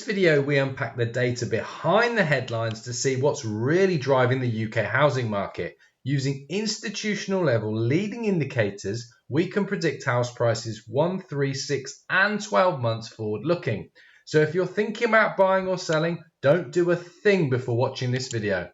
video, we unpack the data behind the headlines to see what's really driving the UK housing market. Using institutional level leading indicators, we can predict house prices 1, 3, 6 and 12 months forward looking. So if you're thinking about buying or selling, don't do a thing before watching this video.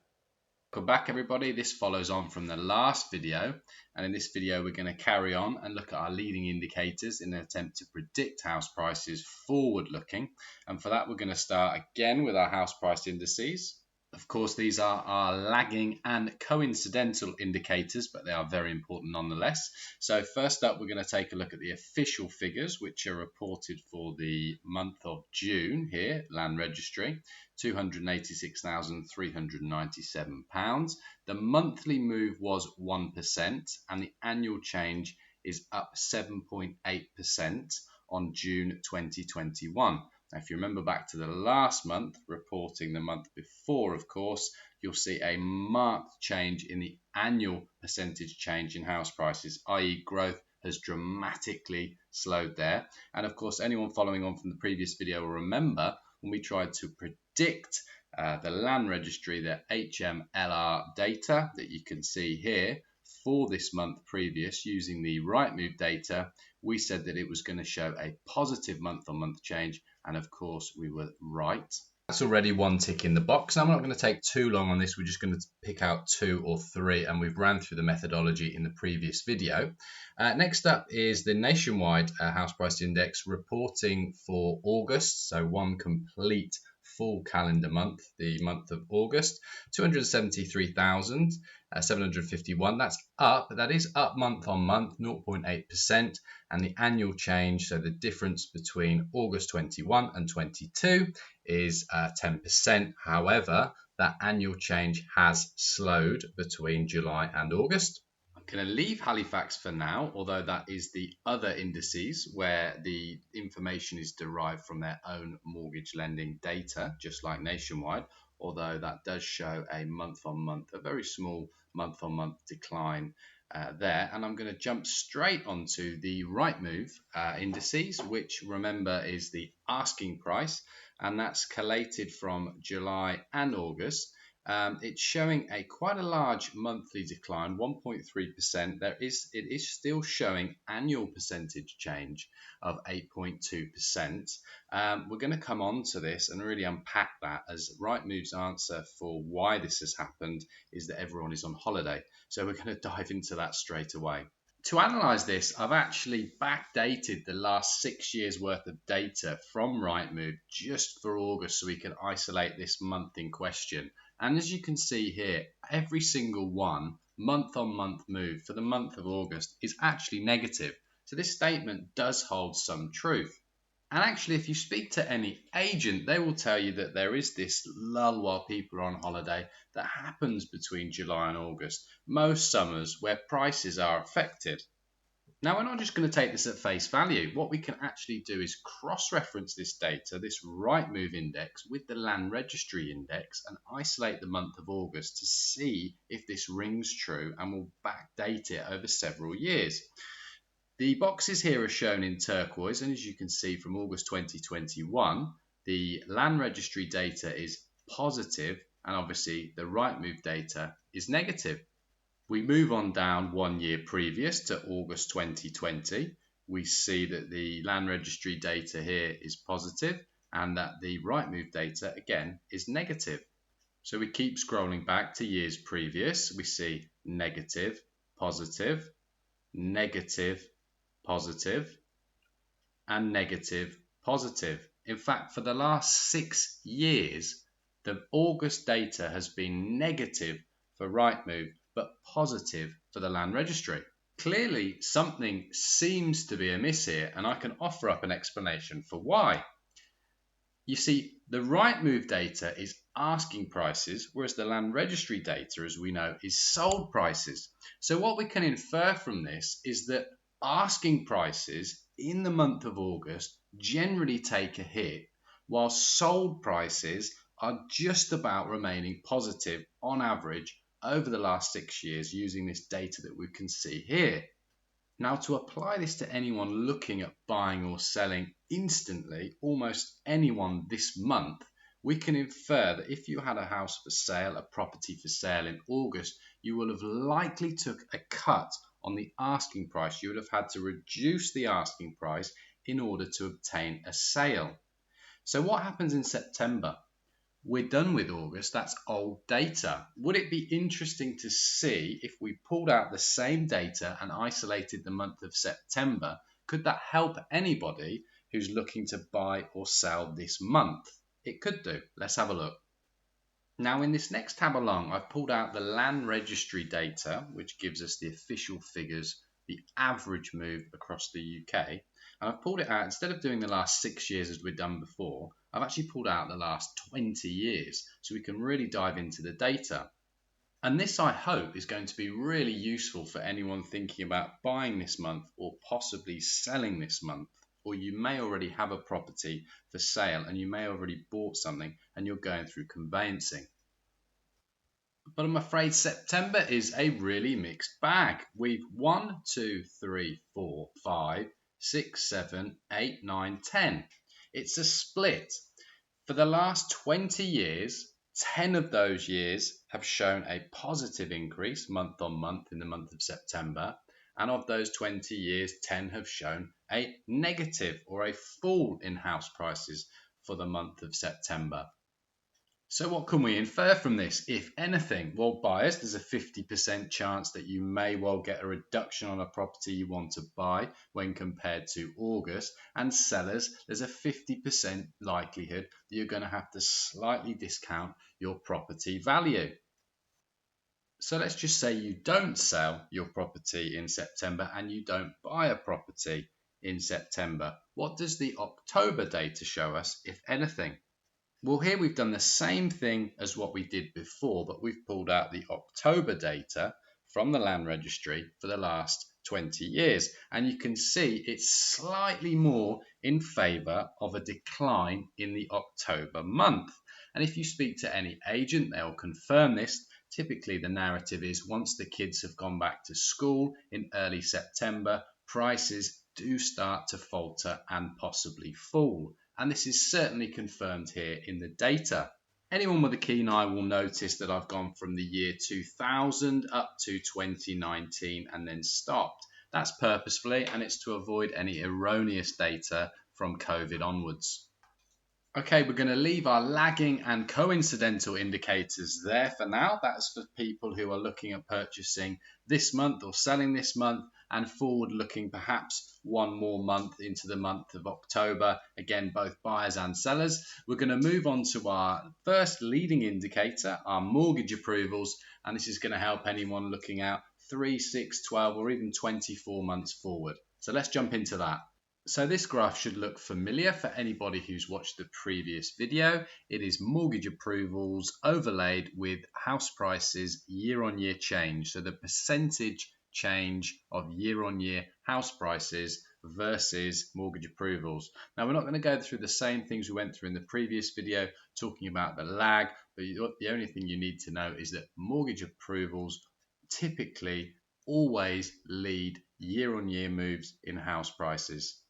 Welcome back everybody. This follows on from the last video, and in this video we're going to carry on and look at our leading indicators in an attempt to predict house prices forward looking. And for that we're going to start again with our house price indices. Of course, these are our lagging and coincidental indicators, but they are very important nonetheless. So first up, we're going to take a look at the official figures, which are reported for the month of June here, Land Registry, £286,397. The monthly move was 1%, and the annual change is up 7.8% on June 2021. Now, if you remember back to the last month, reporting the month before, of course, you'll see a marked change in the annual percentage change in house prices, i.e. growth has dramatically slowed there. And of course, anyone following on from the previous video will remember when we tried to predict the Land Registry, the HMLR data that you can see here for this month previous using the Rightmove data, we said that it was going to show a positive month-on-month change, and of course we were right. That's already one tick in the box. I'm not going to take too long on this. We're just going to pick out 2 or 3, and we've ran through the methodology in the previous video. Next up is the nationwide house price index reporting for August, so one complete full calendar month, the month of August, 273,751. That's up. That is up month on month, 0.8%, and the annual change, so the difference between August 21 and 22 is 10%. However, that annual change has slowed between July and August. I'm going to leave Halifax for now, although that is the other indices where the information is derived from their own mortgage lending data, just like nationwide, although that does show a month-on-month, a very small month-on-month decline there. And I'm going to jump straight onto the Rightmove indices, which remember is the asking price, and that's collated from July and August. It's showing quite a large monthly decline, 1.3%. It is still showing annual percentage change of 8.2%. We're going to come on to this and really unpack that, as Rightmove's answer for why this has happened is that everyone is on holiday. So we're going to dive into that straight away. To analyze this, I've actually backdated the last 6 years worth of data from Rightmove just for August so we can isolate this month in question. And as you can see here, every single one month-on-month move for the month of August is actually negative. So this statement does hold some truth. And actually, if you speak to any agent, they will tell you that there is this lull while people are on holiday that happens between July and August, most summers where prices are affected. Now, we're not just going to take this at face value. What we can actually do is cross-reference this data, this Rightmove index, with the Land Registry index and isolate the month of August to see if this rings true, and we'll backdate it over several years. The boxes here are shown in turquoise, and as you can see from August 2021, the Land Registry data is positive, and obviously the Rightmove data is negative. We move on down 1 year previous to August 2020. We see that the Land Registry data here is positive and that the Rightmove data again is negative. So we keep scrolling back to years previous. We see negative, positive, negative, positive, and negative, positive. In fact, for the last 6 years, the August data has been negative for Rightmove, but positive for the Land Registry. Clearly, something seems to be amiss here, and I can offer up an explanation for why. You see, the Rightmove data is asking prices, whereas the Land Registry data, as we know, is sold prices. So what we can infer from this is that asking prices in the month of August generally take a hit, while sold prices are just about remaining positive on average over the last 6 years using this data that we can see here. Now, to apply this to anyone looking at buying or selling instantly almost anyone this month, we can infer that if you had a house for sale, a property for sale in August, you will have likely took a cut on the asking price. You would have had to reduce the asking price in order to obtain a sale. So what happens in September? We're done with August, that's old data. Would it be interesting to see if we pulled out the same data and isolated the month of September? Could that help anybody who's looking to buy or sell this month? It could do. Let's have a look. Now in this next tab along, I've pulled out the land registry data, which gives us the official figures, the average move across the UK. And I've pulled it out, instead of doing the last 6 years as we've done before, I've actually pulled out the last 20 years so we can really dive into the data. And this, I hope, is going to be really useful for anyone thinking about buying this month or possibly selling this month. Or you may already have a property for sale and you may already bought something and you're going through conveyancing. But I'm afraid September is a really mixed bag. We've 1, 2, 3, 4, 5, 6, 7, 8, 9, 10. It's a split. For the last 20 years, 10 of those years have shown a positive increase month on month in the month of September. And of those 20 years, 10 have shown a negative or a fall in house prices for the month of September. So what can we infer from this, if anything? Well, buyers, there's a 50% chance that you may well get a reduction on a property you want to buy when compared to August. And sellers, there's a 50% likelihood that you're going to have to slightly discount your property value. So let's just say you don't sell your property in September and you don't buy a property in September. What does the October data show us, if anything? Well, here we've done the same thing as what we did before, but we've pulled out the October data from the land registry for the last 20 years. And you can see it's slightly more in favour of a decline in the October month. And if you speak to any agent, they'll confirm this. Typically, the narrative is once the kids have gone back to school in early September, prices do start to falter and possibly fall. And this is certainly confirmed here in the data. Anyone with a keen eye will notice that I've gone from the year 2000 up to 2019 and then stopped. That's purposefully, and it's to avoid any erroneous data from COVID onwards. Okay, we're going to leave our lagging and coincidental indicators there for now. That's for people who are looking at purchasing this month or selling this month and forward looking perhaps one more month into the month of October. Again, both buyers and sellers. We're going to move on to our first leading indicator, our mortgage approvals, and this is going to help anyone looking out 3, 6, 12 or even 24 months forward. So let's jump into that. So this graph should look familiar for anybody who's watched the previous video. It is mortgage approvals overlaid with house prices year-on-year change. So the percentage change of year-on-year house prices versus mortgage approvals. Now we're not going to go through the same things we went through in the previous video talking about the lag, but the only thing you need to know is that mortgage approvals typically always lead year-on-year moves in house prices.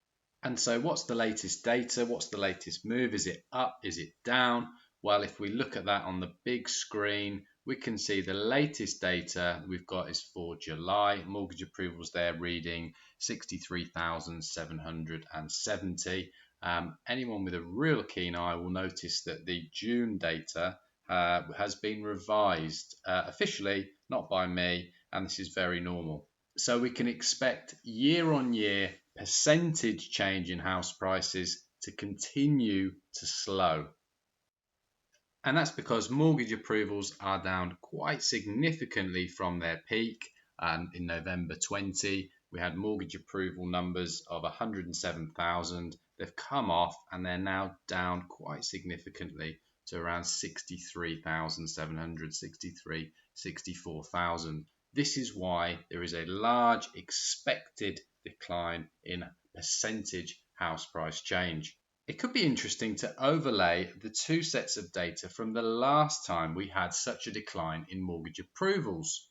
And so what's the latest data? What's the latest move? Is it up? Is it down? Well, if we look at that on the big screen, we can see the latest data we've got is for July. Mortgage approvals there reading 63,770. Anyone with a real keen eye will notice that the June data has been revised officially, not by me, and this is very normal. So we can expect year-on-year percentage change in house prices to continue to slow. And that's because mortgage approvals are down quite significantly from their peak. In November 20, we had mortgage approval numbers of 107,000. They've come off and they're now down quite significantly to around 63,700, 64,000. This is why there is a large expected decline in percentage house price change. It could be interesting to overlay the two sets of data from the last time we had such a decline in mortgage approvals.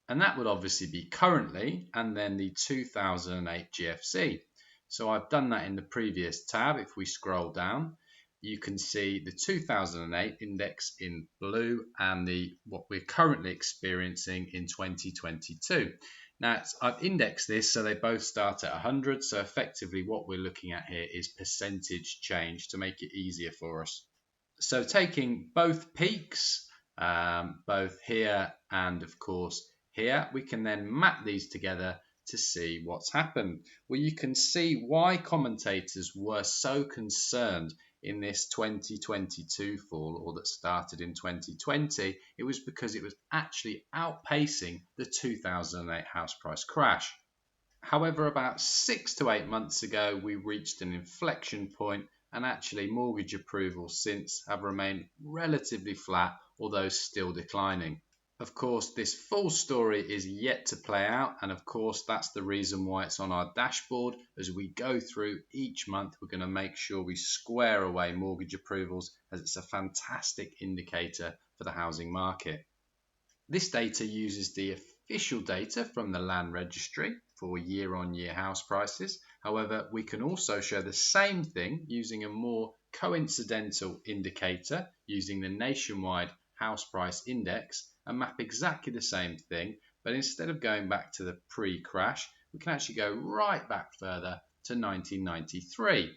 And that would obviously be currently and then the 2008 GFC. So I've done that in the previous tab. If we scroll down, you can see the 2008 index in blue and what we're currently experiencing in 2022. Now, I've indexed this so they both start at 100. So effectively what we're looking at here is percentage change to make it easier for us. So taking both peaks, both here and of course here, we can then map these together to see what's happened. Well, you can see why commentators were so concerned in this 2022 fall, or that started in 2020. It was because it was actually outpacing the 2008 house price crash. However, about 6 to 8 months ago, we reached an inflection point, and actually mortgage approvals since have remained relatively flat, although still declining. Of course, this full story is yet to play out, and of course that's the reason why it's on our dashboard. As we go through each month, we're going to make sure we square away mortgage approvals, as it's a fantastic indicator for the housing market. This data uses the official data from the Land Registry for year-on-year house prices. However, we can also show the same thing using a more coincidental indicator using the nationwide house price index and map exactly the same thing, but instead of going back to the pre-crash, we can actually go right back further to 1993.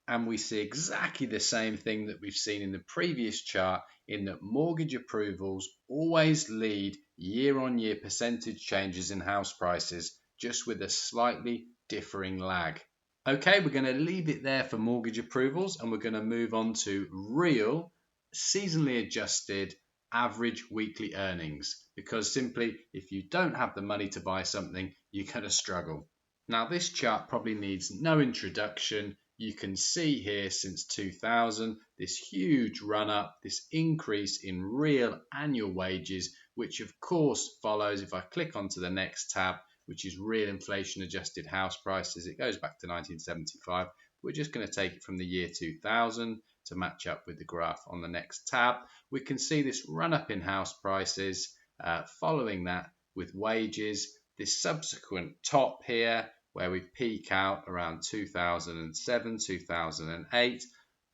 And we see exactly the same thing that we've seen in the previous chart, in that mortgage approvals always lead year-on-year percentage changes in house prices, just with a slightly differing lag. Okay, we're going to leave it there for mortgage approvals, and we're going to move on to real, seasonally adjusted, average weekly earnings, because simply if you don't have the money to buy something, you're going to struggle. Now, this chart probably needs no introduction. You can see here since 2000, this huge run up, this increase in real annual wages, which of course follows, if I click onto the next tab, which is real inflation adjusted house prices, it goes back to 1975. We're just going to take it from the year 2000 to match up with the graph on the next tab. We can see this run up in house prices, following that with wages, this subsequent top here, where we peak out around 2007, 2008,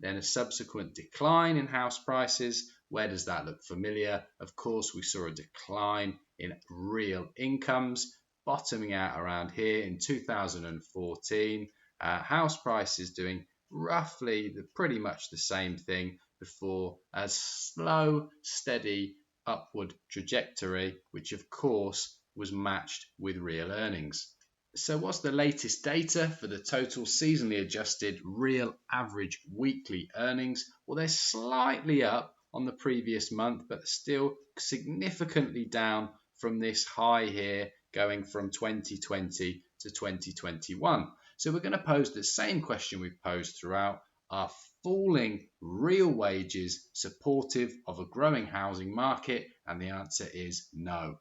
then a subsequent decline in house prices. Where does that look familiar? Of course, we saw a decline in real incomes, bottoming out around here in 2014. House prices doing roughly pretty much the same thing before a slow, steady upward trajectory, which of course was matched with real earnings. So what's the latest data for the total seasonally adjusted real average weekly earnings? Well, they're slightly up on the previous month, but still significantly down from this high here, going from 2020 to 2021. So we're going to pose the same question we've posed throughout. Are falling real wages supportive of a growing housing market? And the answer is no.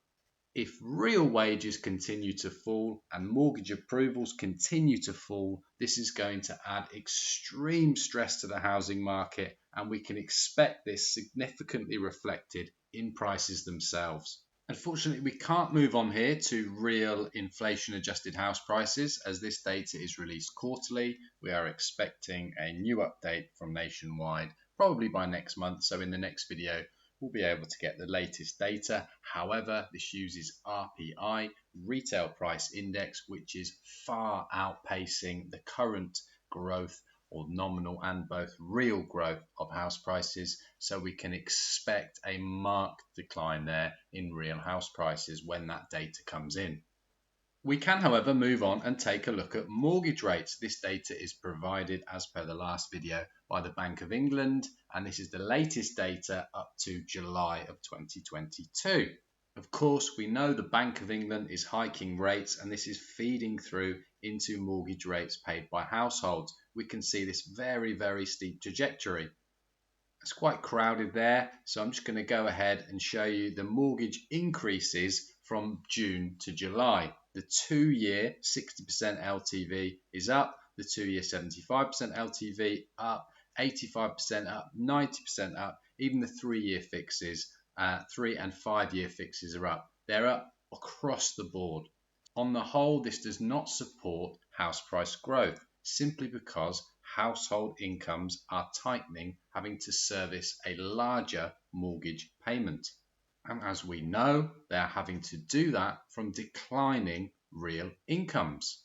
If real wages continue to fall and mortgage approvals continue to fall, this is going to add extreme stress to the housing market, and we can expect this significantly reflected in prices themselves. Unfortunately, we can't move on here to real inflation adjusted house prices, as this data is released quarterly. We are expecting a new update from Nationwide probably by next month, so in the next video we'll be able to get the latest data. However, this uses RPI, Retail Price Index, which is far outpacing the current growth, or nominal and both real growth, of house prices. So we can expect a marked decline there in real house prices when that data comes in. We can, however, move on and take a look at mortgage rates. This data is provided, as per the last video, by the Bank of England, and this is the latest data up to July of 2022. Of course, we know the Bank of England is hiking rates, and this is feeding through into mortgage rates paid by households. We can see this very, very steep trajectory. It's quite crowded there, so I'm just going to go ahead and show you the mortgage increases from June to July. The 2-year 60% LTV is up, the 2-year 75% LTV up, 85% up, 90% up, even the 3-year fixes, 3 and 5-year fixes are up. They're up across the board. On the whole, this does not support house price growth. simply because household incomes are tightening, having to service a larger mortgage payment. And as we know, they're having to do that from declining real incomes.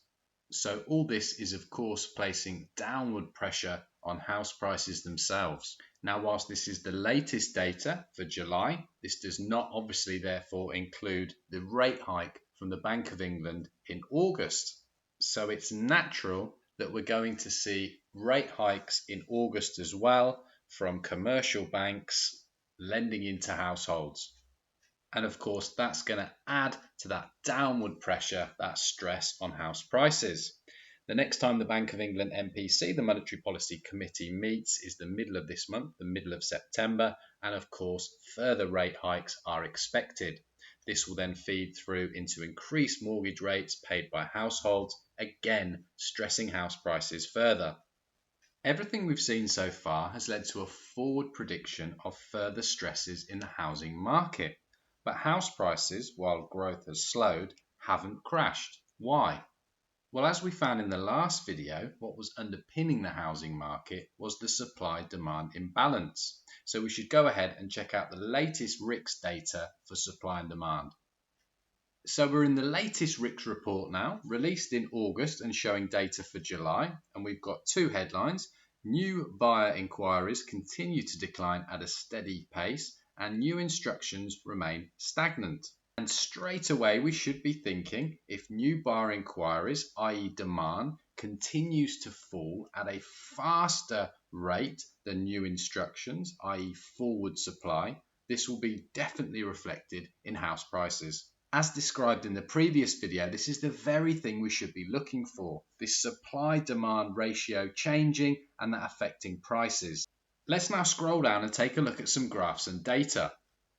So all this is of course placing downward pressure on house prices themselves. Now, whilst this is the latest data for July, this does not obviously therefore include the rate hike from the Bank of England in August. So it's natural that we're going to see rate hikes in August as well from commercial banks lending into households. And of course, that's going to add to that downward pressure, that stress on house prices. The next time the Bank of England MPC, the Monetary Policy Committee, meets is the middle of this month, the middle of September, and of course, further rate hikes are expected. This will then feed through into increased mortgage rates paid by households, again stressing house prices further. Everything we've seen so far has led to a forward prediction of further stresses in the housing market. But house prices, while growth has slowed, haven't crashed. Why? Well, as we found in the last video, what was underpinning the housing market was the supply-demand imbalance. So we should go ahead and check out the latest RICS data for supply and demand. So we're in the latest RICS report now, released in August and showing data for July. And we've got two headlines. New buyer inquiries continue to decline at a steady pace, and new instructions remain stagnant. And straight away, we should be thinking if new buyer inquiries, i.e. demand, continues to fall at a faster rate than new instructions, i.e. forward supply, this will be definitely reflected in house prices. As described in the previous video, this is the very thing we should be looking for, this supply-demand ratio changing and that affecting prices. Let's now scroll down and take a look at some graphs and data.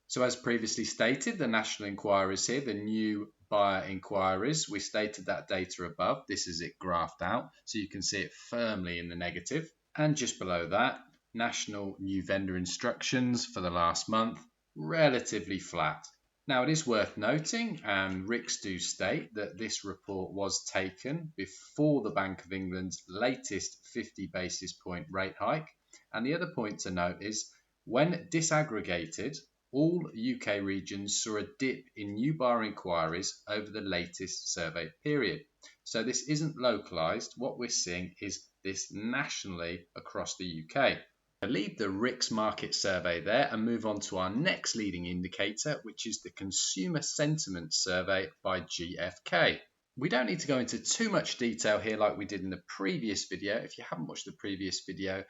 So as previously stated, the national inquiries here, the new buyer inquiries, we stated that data above. This is it graphed out, so you can see it firmly in the negative. And just below that, national new vendor instructions for the last month, relatively flat. Now, it is worth noting, and RICS do state, that this report was taken before the Bank of England's latest 50 basis point rate hike. And the other point to note is, when disaggregated, all UK regions saw a dip in new buyer inquiries over the latest survey period. So this isn't localised. What we're seeing is this nationally across the UK. I'll leave the RICS market survey there and move on to our next leading indicator, which is the Consumer Sentiment Survey by GfK. We don't need to go into too much detail here like we did in the previous video. If you haven't watched the previous video,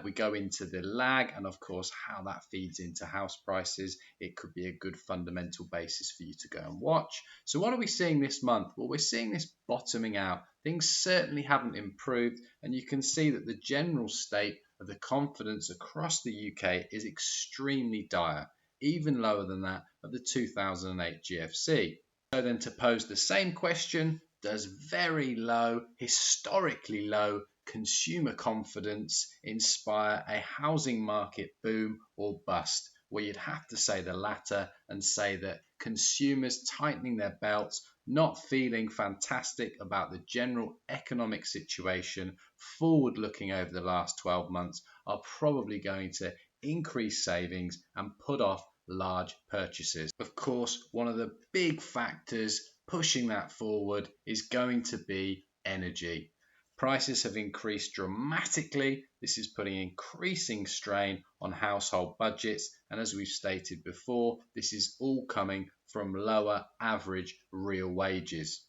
we go into the lag and of course how that feeds into house prices. It could be a good fundamental basis for you to go and watch. So what are we seeing this month? Well, we're seeing this bottoming out. Things certainly haven't improved, and you can see that the general state of the confidence across the UK is extremely dire, even lower than that of the 2008 GFC. So then to pose the same question, does very low, historically low consumer confidence inspire a housing market boom or bust? Well, you'd have to say the latter and say that consumers tightening their belts, not feeling fantastic about the general economic situation, forward looking over the last 12 months, are probably going to increase savings and put off large purchases. Of course, one of the big factors pushing that forward is going to be energy. Prices have increased dramatically. This is putting increasing strain on household budgets, and as we've stated before, this is all coming from lower average real wages.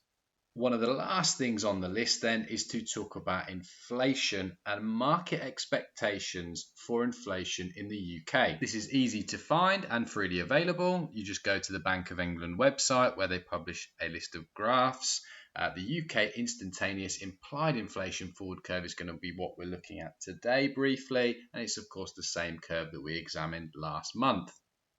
One of the last things on the list then is to talk about inflation and market expectations for inflation in the UK. This is easy to find and freely available. You just go to the Bank of England website where they publish a list of graphs. The UK instantaneous implied inflation forward curve is going to be what we're looking at today briefly, and it's of course the same curve that we examined last month.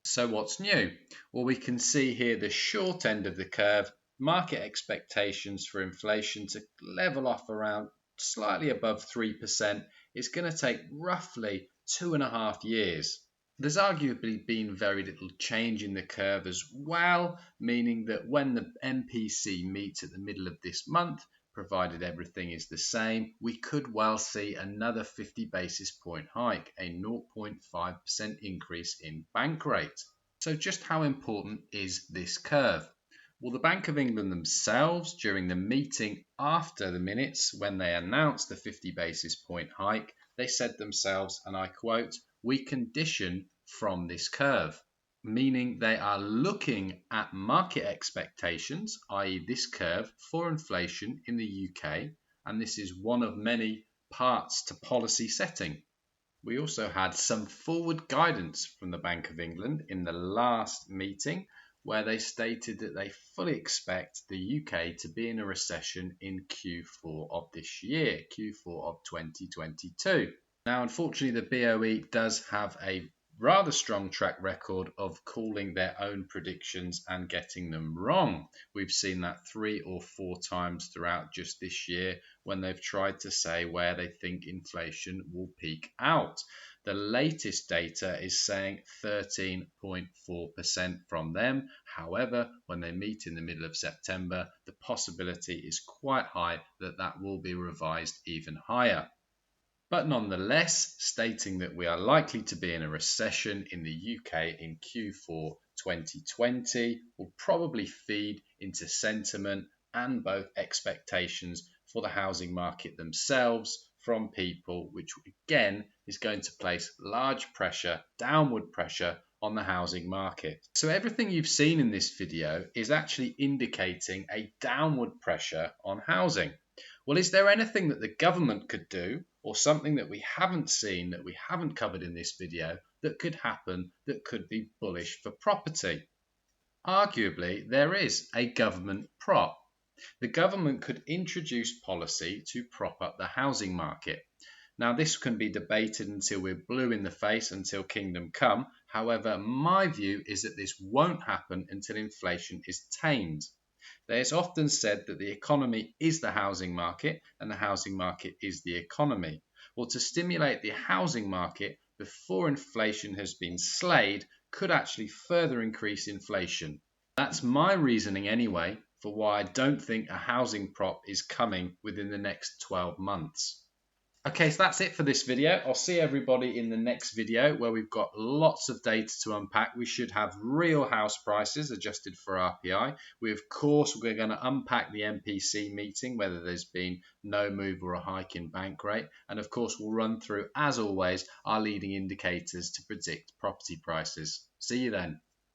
So what's new? Well, we can see here the short end of the curve, market expectations for inflation to level off around slightly above 3% is going to take roughly 2.5 years. There's arguably been very little change in the curve as well, meaning that when the MPC meets at the middle of this month, provided everything is the same, we could well see another 50 basis point hike, a 0.5% increase in bank rate. So just how important is this curve? Well, the Bank of England themselves, during the meeting after the minutes, when they announced the 50 basis point hike, they said themselves, and I quote, "We condition from this curve," meaning they are looking at market expectations, i.e. this curve, for inflation in the UK, and this is one of many parts to policy setting. We also had some forward guidance from the Bank of England in the last meeting, where they stated that they fully expect the UK to be in a recession in Q4 of this year, Q4 of 2022. Now, unfortunately, the BOE does have a rather strong track record of calling their own predictions and getting them wrong. We've seen that 3 or 4 times throughout just this year when they've tried to say where they think inflation will peak out. The latest data is saying 13.4% from them. However, when they meet in the middle of September, the possibility is quite high that that will be revised even higher. But nonetheless, stating that we are likely to be in a recession in the UK in Q4 2020 will probably feed into sentiment and both expectations for the housing market themselves from people, which again is going to place large pressure, downward pressure on the housing market. So everything you've seen in this video is actually indicating a downward pressure on housing. Well, is there anything that the government could do, or something that we haven't seen, that we haven't covered in this video, that could happen that could be bullish for property? Arguably, there is a government prop. The government could introduce policy to prop up the housing market. Now, this can be debated until we're blue in the face, until kingdom come. However, my view is that this won't happen until inflation is tamed. There's often said that the economy is the housing market and the housing market is the economy. Well, to stimulate the housing market before inflation has been slayed could actually further increase inflation. That's my reasoning anyway for why I don't think a housing prop is coming within the next 12 months. Okay, so that's it for this video. I'll see everybody in the next video where we've got lots of data to unpack. We should have real house prices adjusted for RPI. We're going to unpack the MPC meeting, whether there's been no move or a hike in bank rate. And of course, we'll run through, as always, our leading indicators to predict property prices. See you then.